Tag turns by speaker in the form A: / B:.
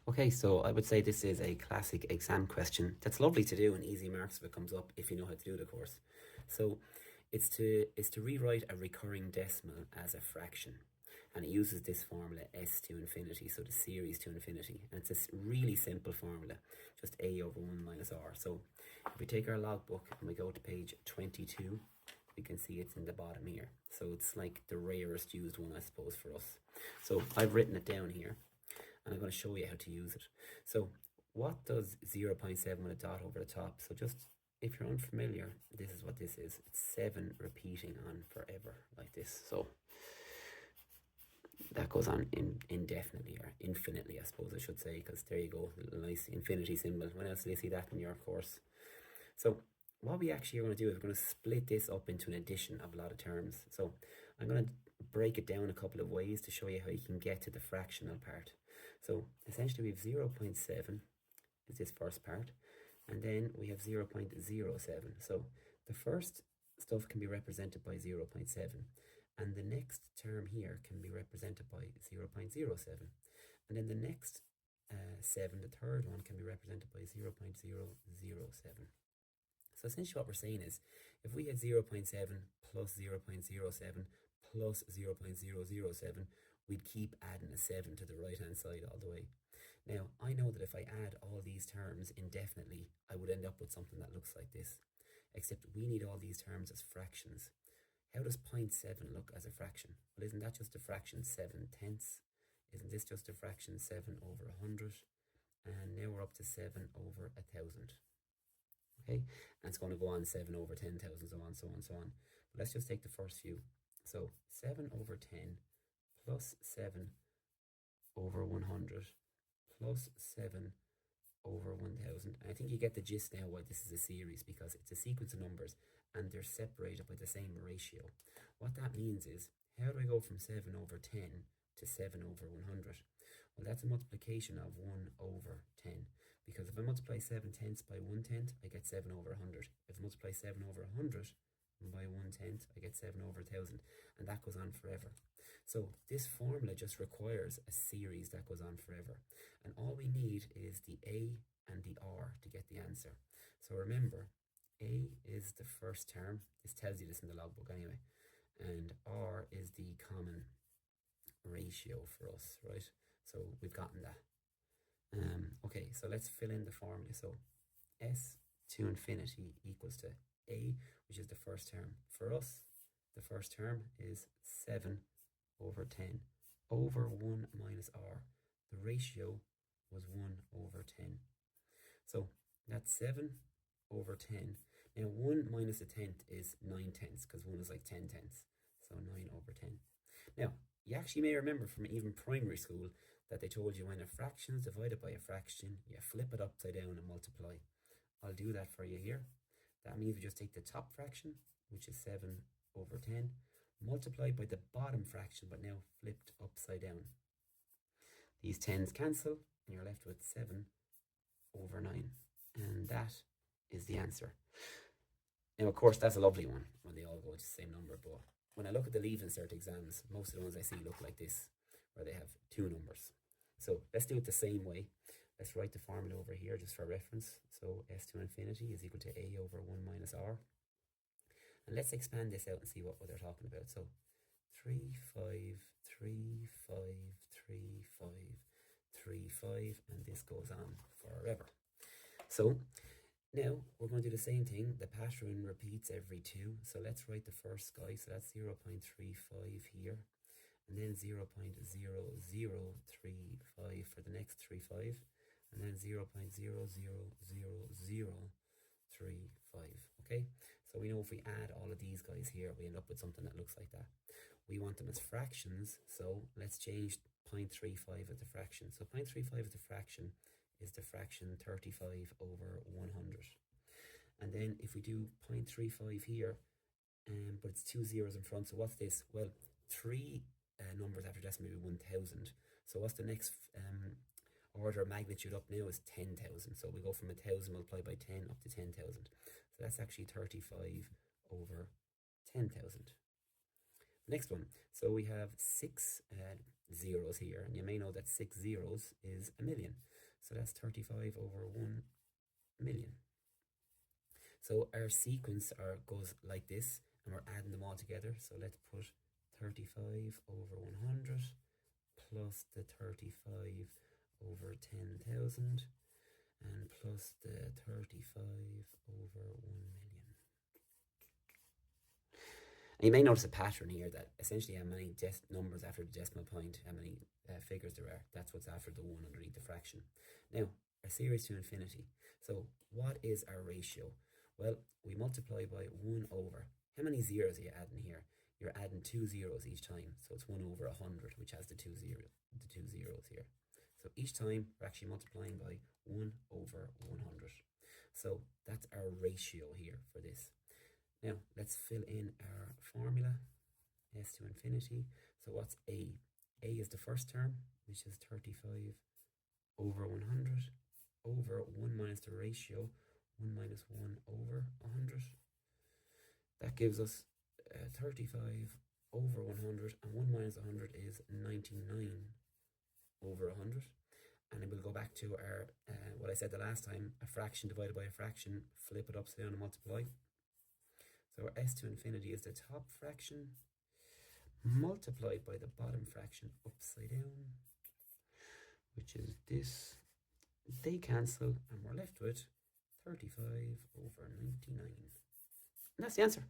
A: Okay, so I would say this is a classic exam question that's lovely to do and easy marks if it comes up if you know how to do the course. So it's to rewrite a recurring decimal as a fraction. And it uses this formula s to infinity, so the series to infinity. And it's a really simple formula, just a over 1 minus r. So if we take our logbook and we go to page 22, we can see it's in the bottom here. So it's like the rarest used one, I suppose, for us. So I've written it down here and I'm going to show you how to use it. So what does 0 0.7 with a dot over the top? So just if you're unfamiliar, this is what this is. It's 7 repeating on forever like this. So that goes on indefinitely or infinitely, I suppose I should say, because there you go, a nice infinity symbol. When else do you see that in your course? So what we actually are going to do is we're going to split this up into an addition of a lot of terms. So I'm going to break it down a couple of ways to show you how you can get to the fractional part. So essentially we have 0 0.7 is this first part, and then we have 0 0.07. So the first stuff can be represented by 0 0.7, and the next term here can be represented by 0 0.07, and then the next 7, the third one, can be represented by 0 0.007. So essentially what we're saying is, if we had 0 0.7 plus 0 0.07 plus 0 0.007, we'd keep adding a 7 to the right hand side all the way. Now, I know that if I add all these terms indefinitely, I would end up with something that looks like this. Except we need all these terms as fractions. How does 0.7 look as a fraction? Well, isn't that just a fraction 7 tenths? Isn't this just a fraction 7 over 100? And now we're up to 7 over 1,000. Okay, and it's going to go on 7 over 10,000, so on, so on, so on. But let's just take the first few. So 7 over 10 plus 7 over 100 plus 7 over 1,000. And I think you get the gist now why this is a series, because it's a sequence of numbers and they're separated by the same ratio. What that means is, how do I go from 7 over 10 to 7 over 100? Well, that's a multiplication of 1 over 10. Because if I multiply 7 tenths by 1 tenth, I get 7 over 100. If I multiply 7 over 100 by 1 tenth, I get 7 over 1,000. And that goes on forever. So this formula just requires a series that goes on forever. And all we need is the A and the R to get the answer. So remember, A is the first term. This tells you this in the logbook anyway. And R is the common ratio for us, right? So we've gotten that. Okay, so let's fill in the formula. So S to infinity equals to A, which is the first term. For us, the first term is 7 over 10 over 1 minus R. The ratio was 1 over 10. So that's 7 over 10. Now 1 minus a tenth is 9 tenths, because 1 is like 10 tenths. So 9 over 10. Now, you actually may remember from even primary school that they told you when a fraction is divided by a fraction, you flip it upside down and multiply. I'll do that for you here. That means we just take the top fraction, which is 7 over 10, multiplied by the bottom fraction, but now flipped upside down. These 10s cancel, and you're left with 7 over 9. And that is the answer. Now, of course, that's a lovely one when they all go to the same number, but when I look at the Leaving Cert exams, most of the ones I see look like this, where they have two numbers. So let's do it the same way. Let's write the formula over here just for reference. So S to infinity is equal to A over 1 minus R. And let's expand this out and see what they're talking about. So 3, 5, 3, 5, 3, 5, 3, 5, and this goes on forever. So now we're going to do the same thing. The pattern repeats every 2. So let's write the first guy. So that's 0 0.35 here. And then 0 0.0035 for the next 35. And then 0 0.00035. Okay? So we know if we add all of these guys here, we end up with something that looks like that. We want them as fractions. So let's change 0.35 as a fraction. So 0.35 as a fraction is the fraction 35 over 100. And then if we do 0.35 here, but it's 2 zeros in front, so what's this? Well, 3 numbers after decimal would be 1,000. So what's the next order of magnitude up now is 10,000. So we go from 1,000 multiplied by 10 up to 10,000. So that's actually 35 over 10,000. Next one. So we have 6 zeros here, and you may know that 6 zeros is a million. So that's 35 over 1 million. So our sequence goes like this, and we're adding them all together. So let's put 35 over 100 plus the 35 over 10,000 and plus the 35 over 1 million. And you may notice a pattern here that essentially how many numbers after the decimal point, how many figures there are. That's what's after the 1 underneath the fraction. Now, a series to infinity. So what is our ratio? Well, we multiply by 1 over. How many zeros are you adding here? You're adding 2 zeros each time. So it's 1 over 100, which has the two zeros here. So each time we're actually multiplying by 1 over 100. So that's our ratio here for this. Now let's fill in our formula, s to infinity. So what's a? A is the first term, which is 35 over 100 over 1 minus the ratio, 1 minus 1 over 100. That gives us 35 over 100, and 1 minus 100 is 99 over 100. And then we'll go back to our what I said the last time, a fraction divided by a fraction, flip it upside down and multiply. So our s to infinity is the top fraction multiplied by the bottom fraction upside down, which is this. They cancel, and we're left with 35 over 99. And that's the answer.